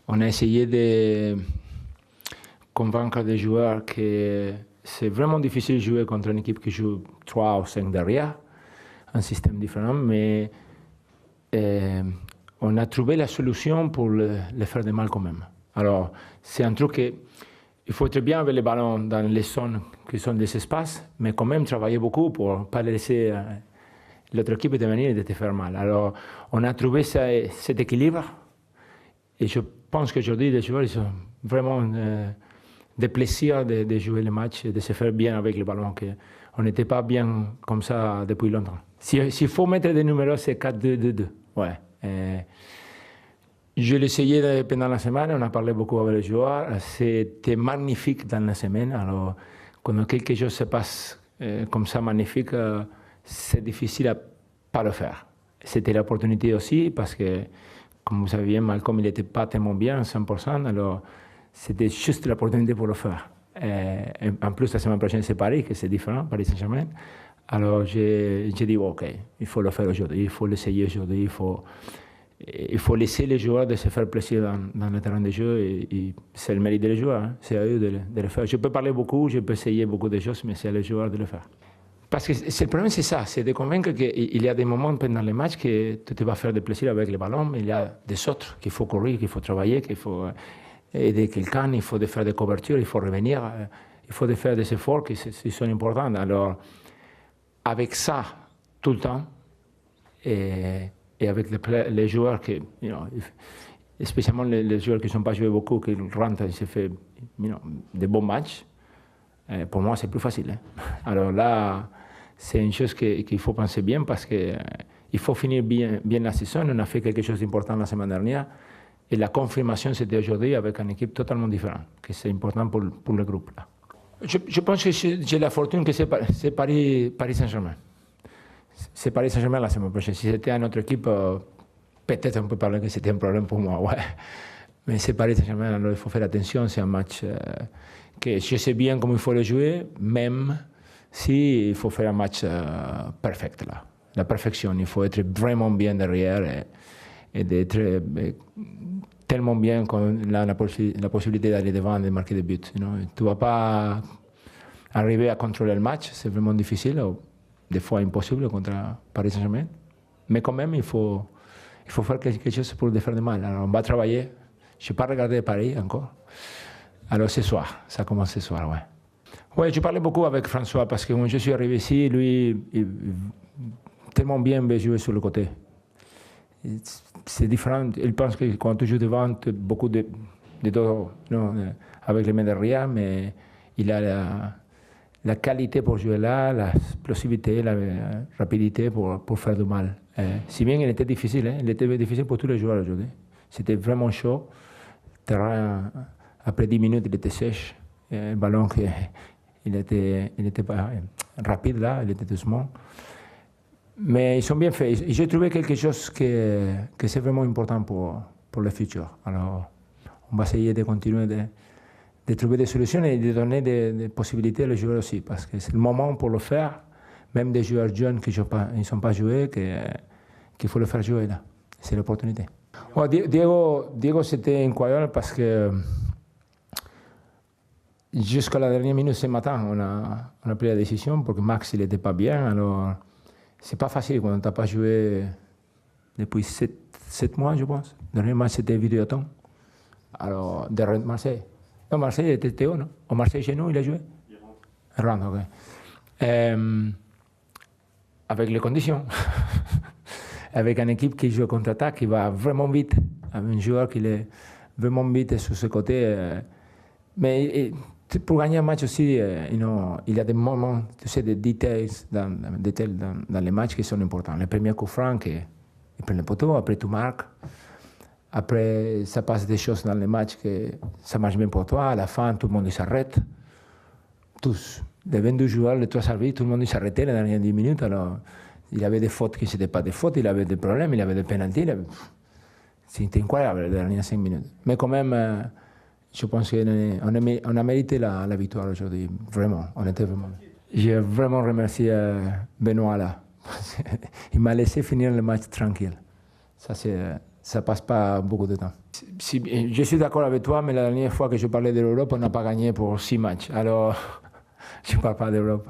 On a essayé de convaincre des joueurs que c'est vraiment difficile de jouer contre une équipe qui joue 3 ou 5 derrière, un système différent, mais on a trouvé la solution pour le faire de mal quand même. Alors, c'est un truc que il faut être bien avec les ballons dans les zones qui sont des espaces, mais quand même travailler beaucoup pour ne pas laisser l'autre équipe de venir et de te faire mal. Alors, on a trouvé cet équilibre et je pense qu'aujourd'hui, les joueurs ils ont vraiment des plaisirs de jouer les matchs et de se faire bien avec les ballons. On n'était pas bien comme ça depuis longtemps. S'il faut mettre des numéros, c'est 4-2-2-2. Ouais. Je l'ai essayé pendant la semaine, on a parlé beaucoup avec les joueurs. C'était magnifique dans la semaine. Alors, quand quelque chose se passe comme ça magnifique, c'est difficile à ne pas le faire. C'était l'opportunité aussi parce que, comme vous savez bien, Malcolm n'était pas tellement bien, 100%. Alors, c'était juste l'opportunité pour le faire. Et en plus, la semaine prochaine, c'est Paris, que c'est différent, Paris Saint-Germain. Alors, j'ai dit, OK, il faut le faire aujourd'hui, il faut l'essayer aujourd'hui, il faut laisser les joueurs de se faire plaisir dans le terrain de jeu et c'est le mérite des joueurs, hein. C'est à eux de le faire. Je peux parler beaucoup, je peux essayer beaucoup de choses, mais c'est à les joueurs de le faire. Parce que le problème, c'est ça, c'est de convaincre qu'il y a des moments pendant les matchs que tu te vas faire du plaisir avec le ballon, mais il y a des autres qu'il faut courir, qu'il faut travailler, qu'il faut aider quelqu'un, il faut faire des couvertures, il faut revenir, il faut faire des efforts qui sont importants. Alors, avec ça, tout le temps, et avec les joueurs qui, spécialement les joueurs qui ne sont pas joués beaucoup, qui rentrent et se font des bons matchs, pour moi c'est plus facile. Hein. Alors là, c'est une chose qu'il faut penser bien parce qu'il faut finir bien la saison. On a fait quelque chose d'important la semaine dernière et la confirmation c'était aujourd'hui avec une équipe totalement différente, que c'est important pour le groupe. Là. Je pense que j'ai la fortune que c'est Paris Saint-Germain. C'est Paris Saint-Germain la semaine prochaine. Si c'était une autre équipe, peut-être on peut parler que c'était un problème pour moi. Ouais. Mais c'est Paris Saint-Germain, alors il faut faire attention. C'est un match que je sais bien comment il faut le jouer, même si il faut faire un match parfait. Là. La perfection, il faut être vraiment bien derrière et d'être tellement bien qu'on a la possibilité d'aller devant et de marquer des buts. Tu ne vas pas arriver à contrôler le match, c'est vraiment difficile. Des fois impossible contre Paris Saint-Germain. Mais quand même, il faut faire quelque chose pour le faire de mal. Alors, on va travailler. Je n'ai pas regardé Paris encore. Alors, ce soir, ça commence ce soir, ouais. Ouais, je parlais beaucoup avec François parce que quand je suis arrivé ici, lui, il tellement bien veut jouer sur le côté. C'est différent. Il pense que quand tu joues devant, tu as beaucoup de dos avec les mains derrière, mais il a la qualité pour jouer là, la explosivité, la rapidité pour faire du mal. Si bien il était difficile, il était difficile pour tous les joueurs aujourd'hui. C'était vraiment chaud. Le terrain, après 10 minutes, il était sèche. Le ballon, il était pas rapide là, il était doucement. Mais ils sont bien faits. J'ai trouvé quelque chose que c'est vraiment important pour le futur. Alors, on va essayer de continuer de trouver des solutions et de donner des possibilités aux joueurs aussi, parce que c'est le moment pour le faire, même des joueurs jeunes qui ne sont pas joués, qu'il faut le faire jouer là. C'est l'opportunité. Ouais, Diego c'était incroyable parce que jusqu'à la dernière minute ce matin, on a pris la décision parce que Max il n'était pas bien. Alors, c'est pas facile quand on n'a pas joué depuis 7 mois, je pense. Le dernier match c'était Vidéoton. Alors, de Marseille. Non, Marseille était Théo, non? Au Marseille chez nous, il a joué? Il rentre, ok. Avec les conditions. Avec une équipe qui joue contre-attaque, qui va vraiment vite. Avec un joueur qui est vraiment vite sur ce côté. Mais pour gagner un match aussi, il y a des moments, tu sais, des détails dans les matchs qui sont importants. Le premier coup franc, il prend le poteau, après tu marques. Après, ça passe des choses dans les matchs que ça marche bien pour toi. À la fin, tout le monde s'arrête. Tous. Les 22 joueurs, les 3 arbitres, tout le monde s'arrêtait les dernières 10 minutes. Alors, il y avait des fautes qui n'étaient pas des fautes, il avait des problèmes, il avait des pénaltys. C'était incroyable les dernières 5 minutes. Mais quand même, je pense qu'on a mérité la victoire aujourd'hui. Vraiment, on était vraiment. J'ai vraiment remercié Benoît là. Il m'a laissé finir le match tranquille. Ça passe pas beaucoup de temps. Je suis d'accord avec toi, mais la dernière fois que je parlais de l'Europe, on n'a pas gagné pour 6 matchs. Alors, je ne parle pas d'Europe.